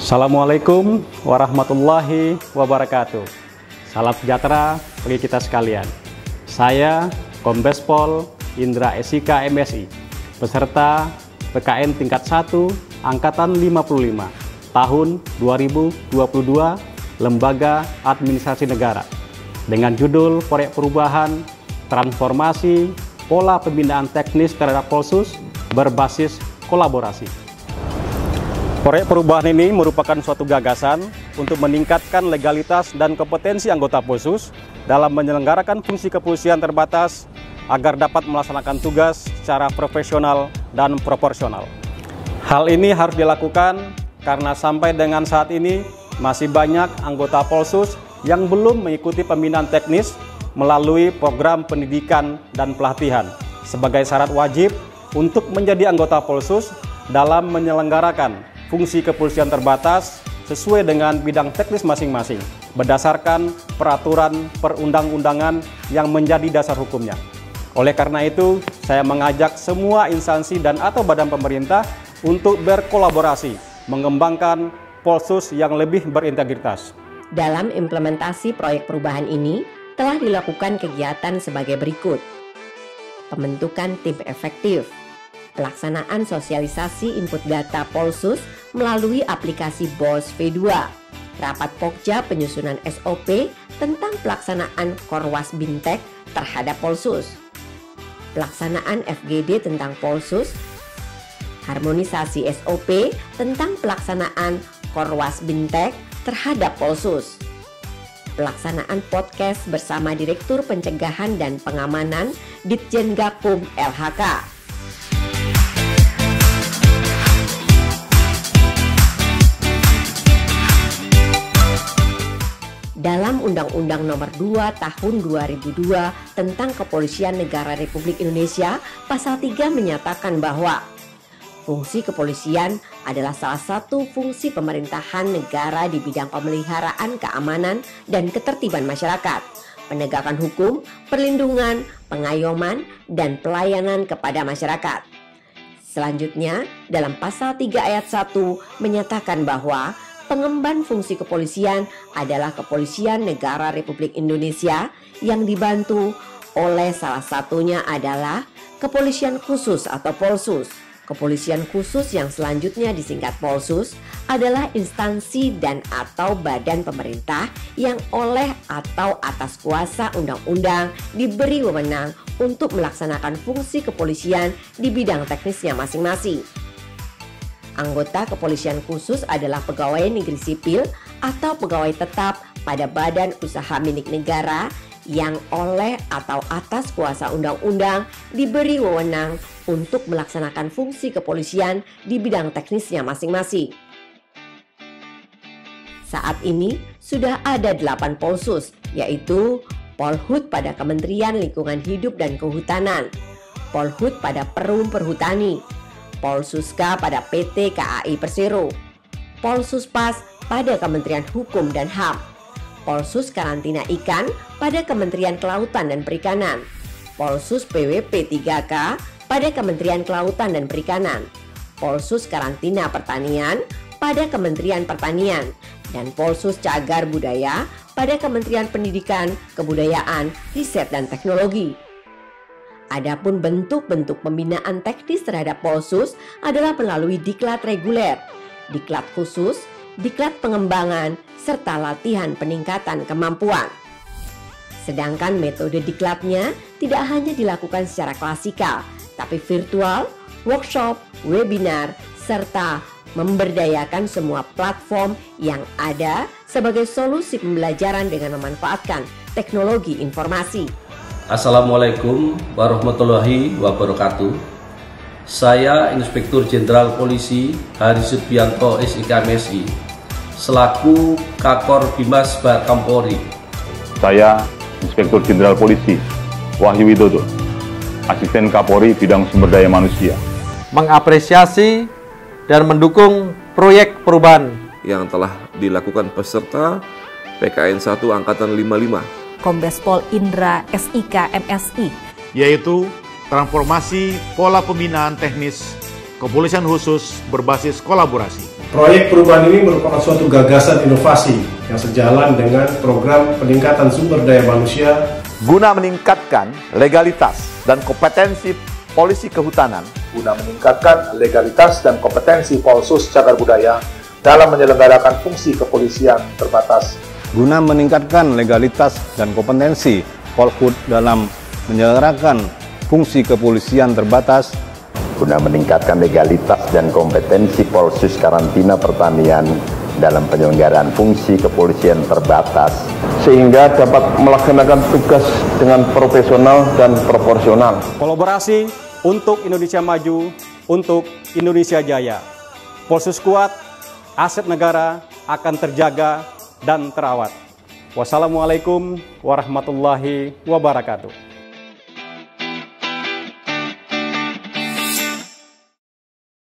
Assalamualaikum warahmatullahi wabarakatuh. Salam sejahtera bagi kita sekalian. Saya Kombes Pol Indra SIK MSI, peserta PKN tingkat 1 Angkatan 55 tahun 2022 Lembaga Administrasi Negara dengan judul Proyek Perubahan Transformasi Pola Pembinaan Teknis terhadap Polsus berbasis kolaborasi. Proyek perubahan ini merupakan suatu gagasan untuk meningkatkan legalitas dan kompetensi anggota Polsus dalam menyelenggarakan fungsi kepolisian terbatas agar dapat melaksanakan tugas secara profesional dan proporsional. Hal ini harus dilakukan karena sampai dengan saat ini masih banyak anggota Polsus yang belum mengikuti pembinaan teknis melalui program pendidikan dan pelatihan sebagai syarat wajib untuk menjadi anggota Polsus dalam menyelenggarakan fungsi kepolisian terbatas sesuai dengan bidang teknis masing-masing berdasarkan peraturan perundang-undangan yang menjadi dasar hukumnya. Oleh karena itu, saya mengajak semua instansi dan atau badan pemerintah untuk berkolaborasi mengembangkan Polsus yang lebih berintegritas. Dalam implementasi proyek perubahan ini telah dilakukan kegiatan sebagai berikut: pembentukan tim efektif, pelaksanaan sosialisasi input data Polsus melalui aplikasi BOS V2, rapat Pokja penyusunan SOP tentang pelaksanaan Korwas Bintek terhadap Polsus, pelaksanaan FGD tentang Polsus, harmonisasi SOP tentang pelaksanaan Korwas Bintek terhadap Polsus, pelaksanaan podcast bersama Direktur Pencegahan dan Pengamanan Ditjen Gakum LHK. Dalam Undang-Undang Nomor 2 Tahun 2002 tentang Kepolisian Negara Republik Indonesia, Pasal 3 menyatakan bahwa fungsi kepolisian adalah salah satu fungsi pemerintahan negara di bidang pemeliharaan keamanan dan ketertiban masyarakat, penegakan hukum, perlindungan, pengayoman, dan pelayanan kepada masyarakat. Selanjutnya, dalam Pasal 3 Ayat 1 menyatakan bahwa pengemban fungsi kepolisian adalah Kepolisian Negara Republik Indonesia yang dibantu oleh salah satunya adalah Kepolisian Khusus atau Polsus. Kepolisian Khusus yang selanjutnya disingkat Polsus adalah instansi dan atau badan pemerintah yang oleh atau atas kuasa undang-undang diberi wewenang untuk melaksanakan fungsi kepolisian di bidang teknisnya masing-masing. Anggota kepolisian khusus adalah pegawai negeri sipil atau pegawai tetap pada badan usaha milik negara yang oleh atau atas kuasa undang-undang diberi wewenang untuk melaksanakan fungsi kepolisian di bidang teknisnya masing-masing. Saat ini sudah ada 8 Polsus, yaitu Polhut pada Kementerian Lingkungan Hidup dan Kehutanan, Polhut pada Perum Perhutani, Polsuska pada PT KAI Persero, Polsuspas pada Kementerian Hukum dan HAM, Polsus Karantina Ikan pada Kementerian Kelautan dan Perikanan, Polsus PWP 3K pada Kementerian Kelautan dan Perikanan, Polsus Karantina Pertanian pada Kementerian Pertanian, dan Polsus Cagar Budaya pada Kementerian Pendidikan, Kebudayaan, Riset dan Teknologi. Adapun bentuk-bentuk pembinaan teknis terhadap Polsus adalah melalui diklat reguler, diklat khusus, diklat pengembangan, serta latihan peningkatan kemampuan. Sedangkan metode diklatnya tidak hanya dilakukan secara klasikal, tapi virtual, workshop, webinar, serta memberdayakan semua platform yang ada sebagai solusi pembelajaran dengan memanfaatkan teknologi informasi. Assalamualaikum warahmatullahi wabarakatuh. Saya Inspektur Jenderal Polisi Hari Sudbianto SIK MSI selaku Kakor Bimas Bakampori. Saya Inspektur Jenderal Polisi Wahyu Widodo, Asisten Kapolri Bidang Sumber Daya Manusia, mengapresiasi dan mendukung proyek perubahan yang telah dilakukan peserta PKN 1 Angkatan 55 Kombes Pol Indra SIK MSI, yaitu transformasi pola pembinaan teknis kepolisian khusus berbasis kolaborasi. Proyek perubahan ini merupakan suatu gagasan inovasi yang sejalan dengan program peningkatan sumber daya manusia guna meningkatkan legalitas dan kompetensi polisi kehutanan, Polsus Cagar Budaya dalam menyelenggarakan fungsi kepolisian terbatas, guna meningkatkan legalitas dan kompetensi Polhut dalam menyelenggarakan fungsi kepolisian terbatas, guna meningkatkan legalitas dan kompetensi Polsus Karantina Pertanian dalam penyelenggaraan fungsi kepolisian terbatas, sehingga dapat melaksanakan tugas dengan profesional dan proporsional. Kolaborasi untuk Indonesia maju, untuk Indonesia jaya. Polsus kuat, aset negara akan terjaga dan terawat. Wassalamualaikum warahmatullahi wabarakatuh.